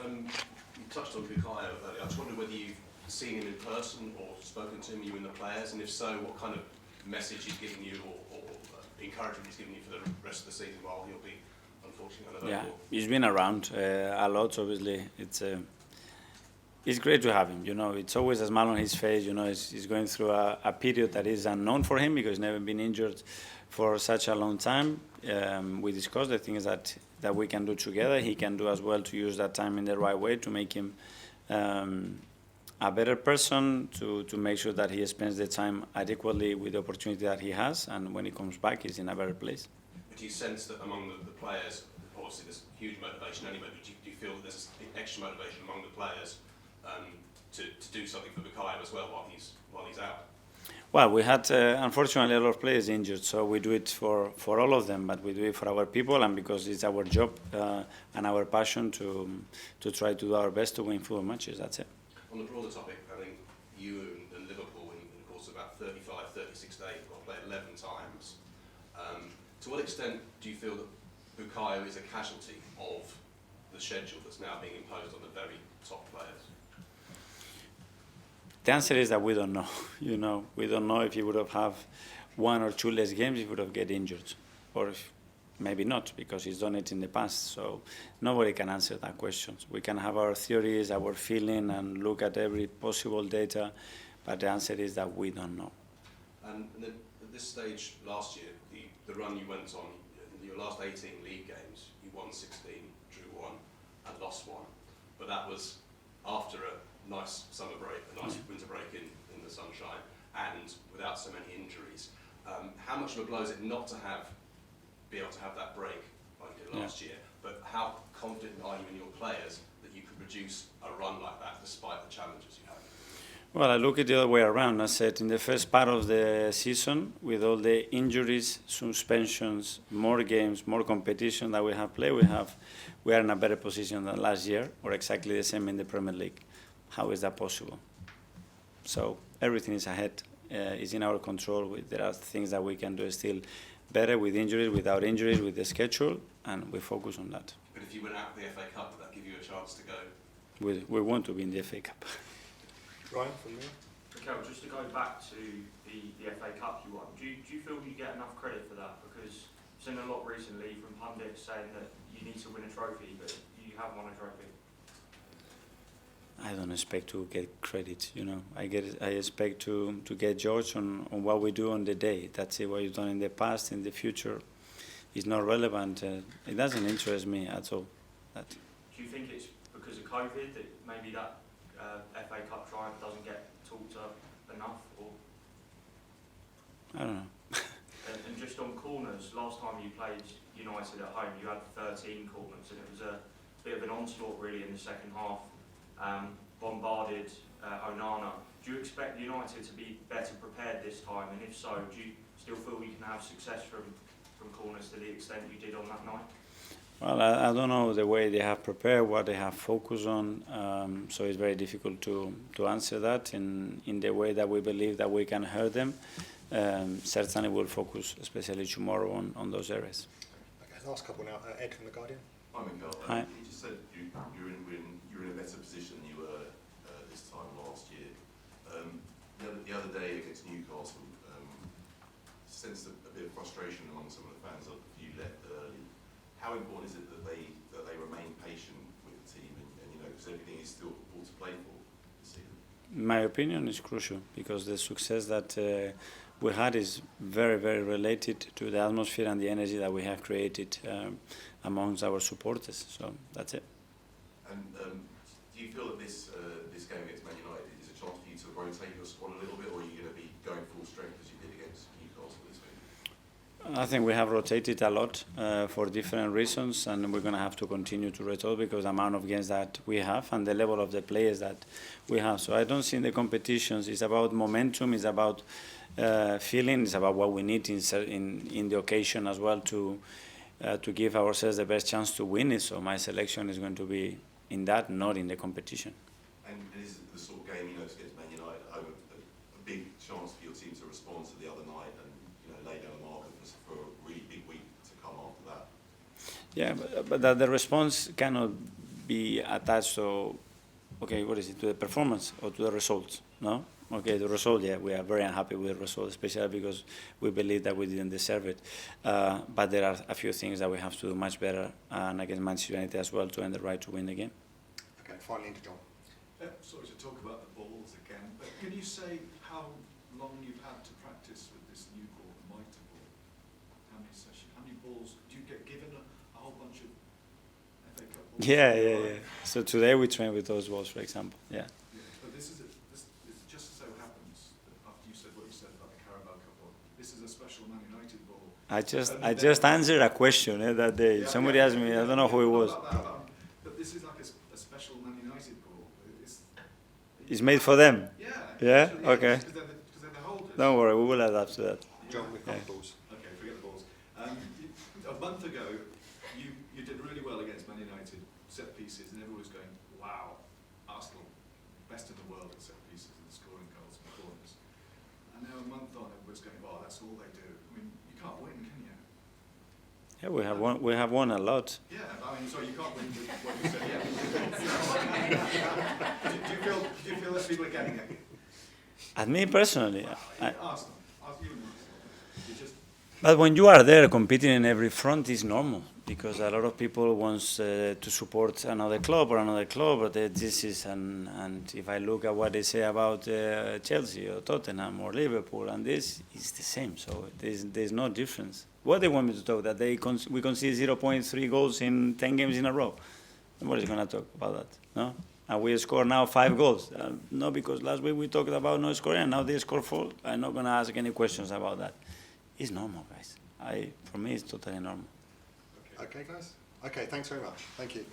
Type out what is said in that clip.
You touched on Bukayo earlier. I just wondered whether you've seen him in person or spoken to him, you and the players, and if so, what kind of message he's giving you or encouragement he's giving you for the rest of the season while he'll be unfortunately unavailable. Yeah, he's been around a lot. Obviously, it's great to have him. You know, it's always a smile on his face. You know, he's going through a period that is unknown for him because he's never been injured for such a long time. We discussed the things that we can do together. He can do as well to use that time in the right way to make him a better person, to make sure that he spends the time adequately with the opportunity that he has, and when he comes back, he's in a better place. Do you sense that among the players, obviously there's huge motivation anyway, but do you feel that there's extra motivation among the players to do something for Bukayo as well while he's out? Well, we had unfortunately a lot of players injured, so we do it for all of them, but we do it for our people and because it's our job and our passion to try to do our best to win football matches. That's it. On the broader topic, I think you and Liverpool in the course of about 35, 36 days will play 11 times. To what extent do you feel that Bukayo is a casualty of the schedule that's now being imposed on the very top players? The answer is that we don't know. You know, we don't know if he would have one or two less games, he would have get injured, or if maybe not, because he's done it in the past. So nobody can answer that question. We can have our theories, our feeling, and look at every possible data, but the answer is that we don't know. And then at this stage last year, the run you went on, in your last 18 league games, you won 16, drew 1, and lost 1. But that was after a nice summer break, a nice winter break in the sunshine, and without so many injuries. How much of a blow is it not to be able to have that break like you did last year, but how confident are you in your players that you could produce a run like that despite the challenges you have? Well, I look at the other way around. I said in the first part of the season, with all the injuries, suspensions, more games, more competition that we have played, we are in a better position than last year, or exactly the same in the Premier League. How is that possible? So everything is ahead, is in our control. There are things that we can do still better with injuries, without injuries, with the schedule, and we focus on that. But if you went out of the FA Cup, would that give you a chance to go? We want to be in the FA Cup. Ryan, from there? Mikel, just to go back to the FA Cup you won, do you feel you get enough credit for that? Because I've seen a lot recently from pundits saying that you need to win a trophy, but you have won a trophy. I don't expect to get credit, you know. I expect to get judged on what we do on the day. That's it. What you've done in the past, in the future, is not relevant. It doesn't interest me at all. Do you think it's because of COVID that maybe that FA Cup triumph doesn't get talked up enough? Or? I don't know. and just on corners, last time you played United at home, you had 13 corners, and it was a bit of an onslaught really in the second half. Bombarded Onana. Do you expect United to be better prepared this time? And if so, do you still feel you can have success from corners to the extent you did on that night? Well, I don't know the way they have prepared, what they have focused on, so it's very difficult to answer that in the way that we believe that we can hurt them. Certainly we'll focus, especially tomorrow, on those areas. Okay, last couple now. Ed from The Guardian. Hi, Mikel. Hi. You just said you're in a better position than you were this time last year. The other day against Newcastle, sensed a bit of frustration among some of the fans that you left early. How important is it that they remain patient with the team and you know, because everything is still all to play for this season? My opinion is crucial because the success that we had is very, very related to the atmosphere and the energy that we have created amongst our supporters. So that's it. And do you feel that this game against Man United is a chance for you to rotate your squad a little bit, or are you going to be going full strength as you did against Newcastle this week? I think we have rotated a lot for different reasons, and we're going to have to continue to rotate because the amount of games that we have and the level of the players that we have. So I don't see in the competitions, it's about momentum, it's about feeling, it's about what we need in the occasion as well to give ourselves the best chance to win it. So my selection is going to be in that, not in the competition. And is it the sort of game, you know, against Man United at home, a big chance for your team to respond to the other night and, you know, lay down a marker for a really big week to come after that? Yeah, but the response cannot be attached to, okay, what is it, to the performance or to the results, no? Okay, the result, yeah, we are very unhappy with the result, especially because we believe that we didn't deserve it. But there are a few things that we have to do much better, and against Manchester United as well, to earn the right to win the game. Okay, finally into John. Sorry to talk about the balls again, but can you say how long you've had to practice with this new ball, the mitre ball? How many sessions? How many balls? Do you get given a whole bunch of FA Cup balls? Yeah. So today we train with those balls, for example. Yeah. But this just so happens that after you said what you said about the Carabao Cup ball, this is a special Man United ball. I just answered a question that day. Somebody asked me, I don't know who it was. But this is like a special Man United ball. It's made for them. Yeah. Yeah? Actually, Okay. Because they're the holders. Don't worry, we will adapt to that. John, we've got the balls. Okay, forget the balls. A month ago, you did really well against Man United, set pieces, and everyone was going, wow, Arsenal, best in the world at set pieces and scoring goals and corners. And now a month on, everyone's going, oh, that's all they do. I mean, you can't win, can you? Yeah, we have won a lot. Yeah, I mean, sorry, you can't win with what you said, yeah. do you feel that people are getting it? And me personally, Arsenal, you just... but when you are there competing in every front is normal, because a lot of people wants to support another club, but this is, and if I look at what they say about Chelsea or Tottenham or Liverpool, and this is the same, so there's no difference. What they want me to talk, that we concede 0.3 goals in 10 games in a row? Nobody's going to talk about that, no? And we score now 5 goals. No, because last week we talked about no scoring, and now they score 4. I'm not going to ask any questions about that. It's normal, guys. For me, it's totally normal. Okay, guys? Okay, thanks very much. Thank you.